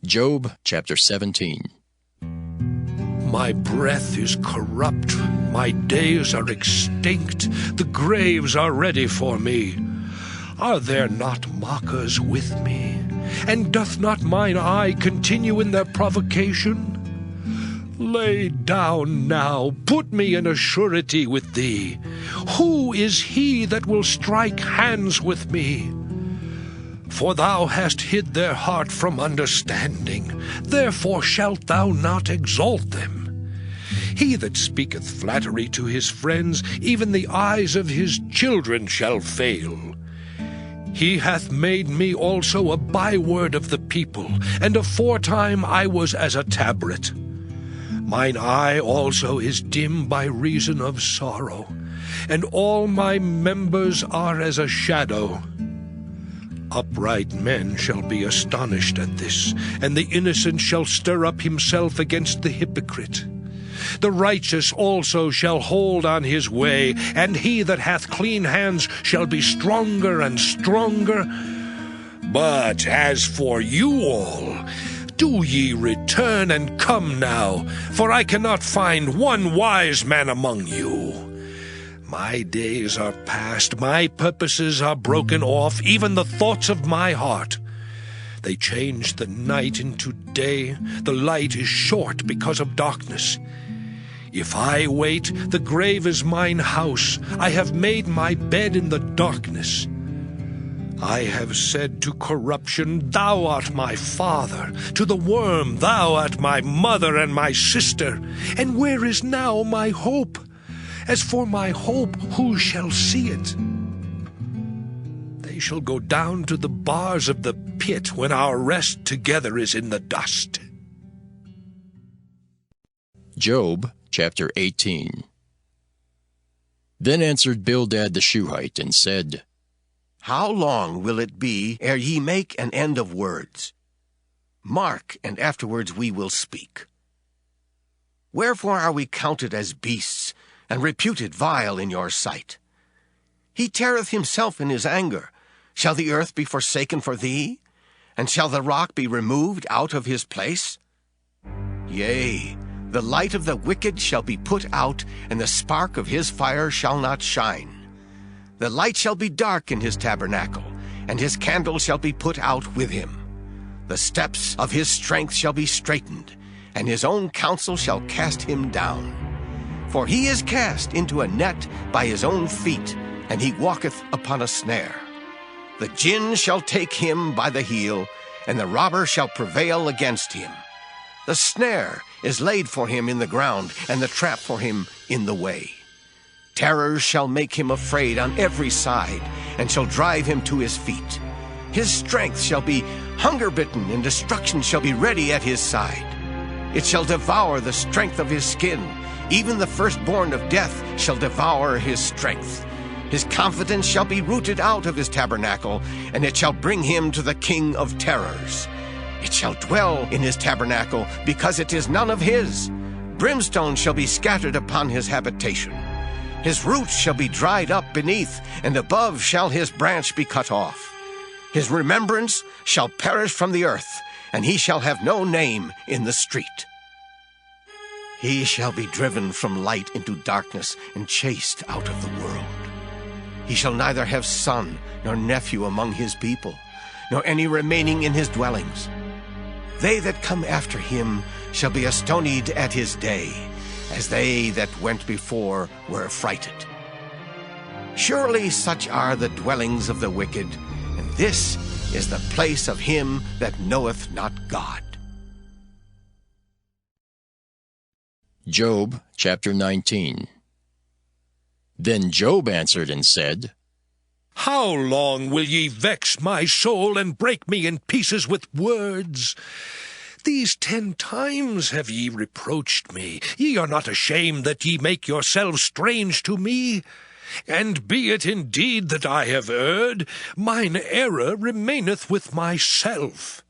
Job chapter 17. My breath is corrupt, my days are extinct, the graves are ready for me. Are there not mockers with me? And doth not mine eye continue in their provocation? Lay down now, put me in a surety with thee. Who is he that will strike hands with me? For thou hast hid their heart from understanding, therefore shalt thou not exalt them. He that speaketh flattery to his friends, even the eyes of his children shall fail. He hath made me also a byword of the people, and aforetime I was as a tabret. Mine eye also is dim by reason of sorrow, and all my members are as a shadow. Upright men shall be astonished at this, and the innocent shall stir up himself against the hypocrite. The righteous also shall hold on his way, and he that hath clean hands shall be stronger and stronger. But as for you all, do ye return and come now, for I cannot find one wise man among you. My days are past, my purposes are broken off, even the thoughts of my heart. They change the night into day, the light is short because of darkness. If I wait, the grave is mine house. I have made my bed in the darkness. I have said to corruption, Thou art my father. To the worm, Thou art my mother and my sister. And where is now my hope? As for my hope, who shall see it? They shall go down to the bars of the pit when our rest together is in the dust. Job chapter 18. Then answered Bildad the Shuhite, and said, How long will it be ere ye make an end of words? Mark, and afterwards we will speak. Wherefore are we counted as beasts, and reputed vile in your sight? He teareth himself in his anger. Shall the earth be forsaken for thee? And shall the rock be removed out of his place? Yea, the light of the wicked shall be put out, and the spark of his fire shall not shine. The light shall be dark in his tabernacle, and his candle shall be put out with him. The steps of his strength shall be straitened, and his own counsel shall cast him down. For he is cast into a net by his own feet, and he walketh upon a snare. The gin shall take him by the heel, and the robber shall prevail against him. The snare is laid for him in the ground, and the trap for him in the way. Terrors shall make him afraid on every side, and shall drive him to his feet. His strength shall be hunger-bitten, and destruction shall be ready at his side. It shall devour the strength of his skin. Even the firstborn of death shall devour his strength. His confidence shall be rooted out of his tabernacle, and it shall bring him to the king of terrors. It shall dwell in his tabernacle, because it is none of his. Brimstone shall be scattered upon his habitation. His roots shall be dried up beneath, and above shall his branch be cut off. His remembrance shall perish from the earth, and he shall have no name in the street. He shall be driven from light into darkness, and chased out of the world. He shall neither have son nor nephew among his people, nor any remaining in his dwellings. They that come after him shall be astonied at his day, as they that went before were affrighted. Surely such are the dwellings of the wicked, and this is the place of him that knoweth not God. Job chapter 19. Then Job answered and said, How long will ye vex my soul, and break me in pieces with words? These 10 times have ye reproached me. Ye are not ashamed that ye make yourselves strange to me. And be it indeed that I have erred, mine error remaineth with myself.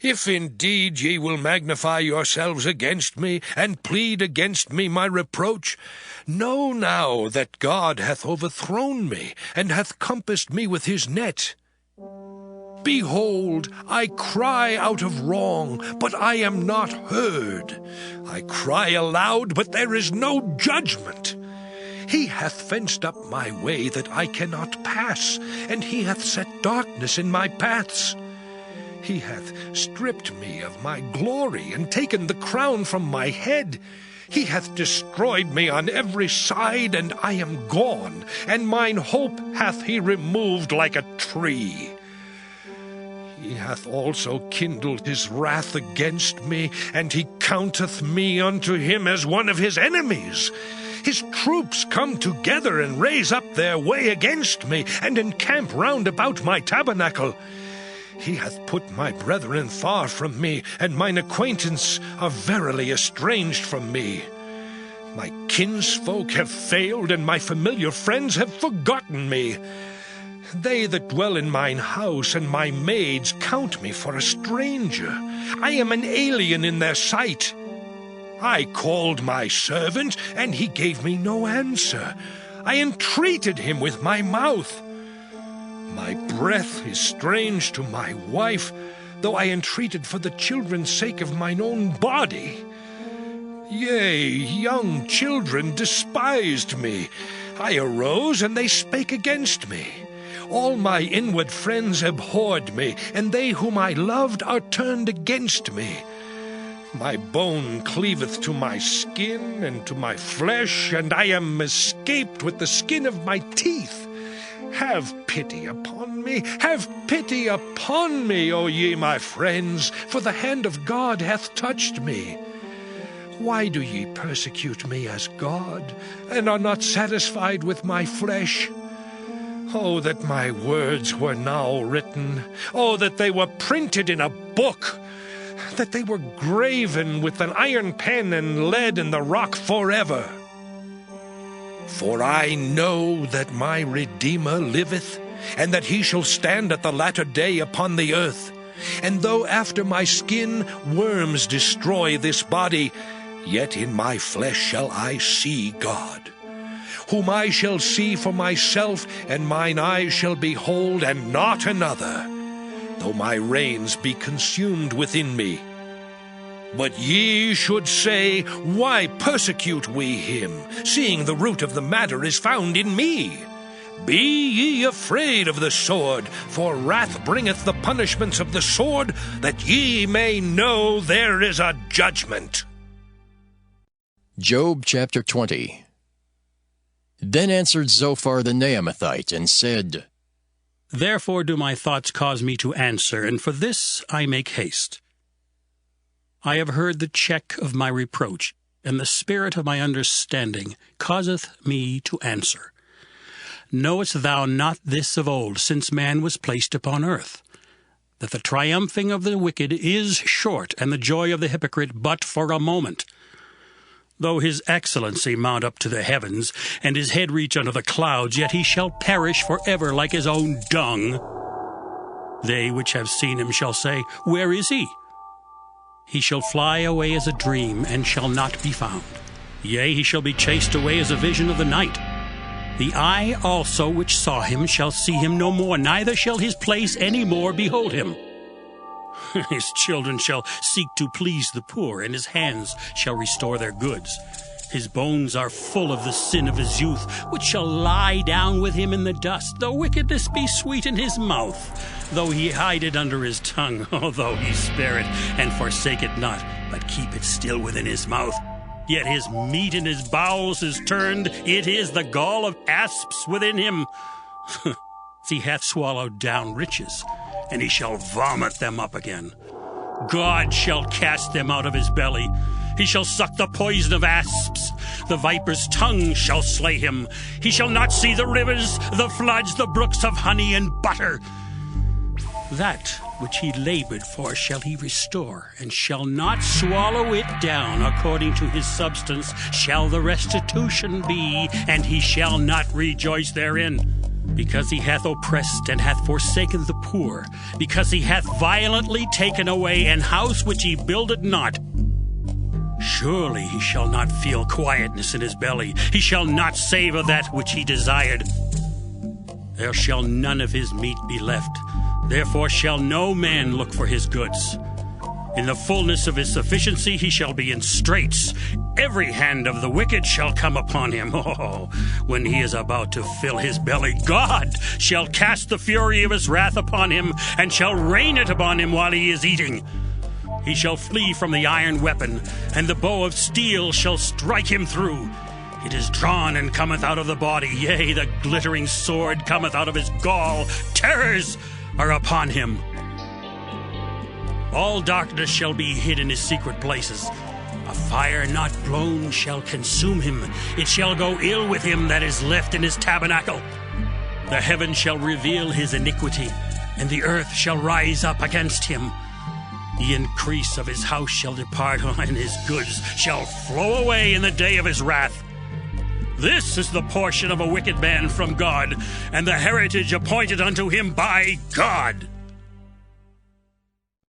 If indeed ye will magnify yourselves against me, and plead against me my reproach, know now that God hath overthrown me, and hath compassed me with his net. Behold, I cry out of wrong, but I am not heard. I cry aloud, but there is no judgment. He hath fenced up my way that I cannot pass, and he hath set darkness in my paths. He hath stripped me of my glory, and taken the crown from my head. He hath destroyed me on every side, and I am gone, and mine hope hath he removed like a tree. He hath also kindled his wrath against me, and he counteth me unto him as one of his enemies. His troops come together and raise up their way against me, and encamp round about my tabernacle. He hath put my brethren far from me, and mine acquaintance are verily estranged from me. My kinsfolk have failed, and my familiar friends have forgotten me. They that dwell in mine house and my maids count me for a stranger. I am an alien in their sight. I called my servant, and he gave me no answer. I entreated him with my mouth. My breath is strange to my wife, though I entreated for the children's sake of mine own body. Yea, young children despised me. I arose, and they spake against me. All my inward friends abhorred me, and they whom I loved are turned against me. My bone cleaveth to my skin and to my flesh, and I am escaped with the skin of my teeth. Have pity upon me, have pity upon me, O ye my friends, for the hand of God hath touched me. Why do ye persecute me as God, and are not satisfied with my flesh? Oh, that my words were now written! Oh, that they were printed in a book! That they were graven with an iron pen and lead in the rock forever! For I know that my Redeemer liveth, and that he shall stand at the latter day upon the earth. And though after my skin worms destroy this body, yet in my flesh shall I see God, whom I shall see for myself, and mine eyes shall behold, and not another, though my reins be consumed within me. But ye should say, Why persecute we him, seeing the root of the matter is found in me? Be ye afraid of the sword, for wrath bringeth the punishments of the sword, that ye may know there is a judgment. Job chapter 20. Then answered Zophar the Naamathite, and said, Therefore do my thoughts cause me to answer, and for this I make haste. I have heard the check of my reproach, and the spirit of my understanding causeth me to answer. Knowest thou not this of old, since man was placed upon earth, that the triumphing of the wicked is short, and the joy of the hypocrite but for a moment? Though his excellency mount up to the heavens, and his head reach unto the clouds, yet he shall perish forever like his own dung. They which have seen him shall say, Where is he? He shall fly away as a dream, and shall not be found. Yea, he shall be chased away as a vision of the night. The eye also which saw him shall see him no more, neither shall his place any more behold him. His children shall seek to please the poor, and his hands shall restore their goods. His bones are full of the sin of his youth, which shall lie down with him in the dust. Though wickedness be sweet in his mouth, though he hide it under his tongue, although he spare it and forsake it not, but keep it still within his mouth. Yet his meat in his bowels is turned, it is the gall of asps within him. He hath swallowed down riches, and he shall vomit them up again. God shall cast them out of his belly. He shall suck the poison of asps. The viper's tongue shall slay him. He shall not see the rivers, the floods, the brooks of honey and butter. That which he labored for shall he restore, and shall not swallow it down. According to his substance shall the restitution be, and he shall not rejoice therein. Because he hath oppressed and hath forsaken the poor, because he hath violently taken away an house which he builded not. Surely he shall not feel quietness in his belly. He shall not savour that which he desired. There shall none of his meat be left. Therefore shall no man look for his goods. In the fullness of his sufficiency he shall be in straits. Every hand of the wicked shall come upon him. Oh, when he is about to fill his belly, God shall cast the fury of his wrath upon him, and shall rain it upon him while he is eating. He shall flee from the iron weapon, and the bow of steel shall strike him through. It is drawn and cometh out of the body, yea, the glittering sword cometh out of his gall. Terrors are upon him. All darkness shall be hid in his secret places. A fire not blown shall consume him. It shall go ill with him that is left in his tabernacle. The heavens shall reveal his iniquity, and the earth shall rise up against him. The increase of his house shall depart, and his goods shall flow away in the day of his wrath. This is the portion of a wicked man from God, and the heritage appointed unto him by God.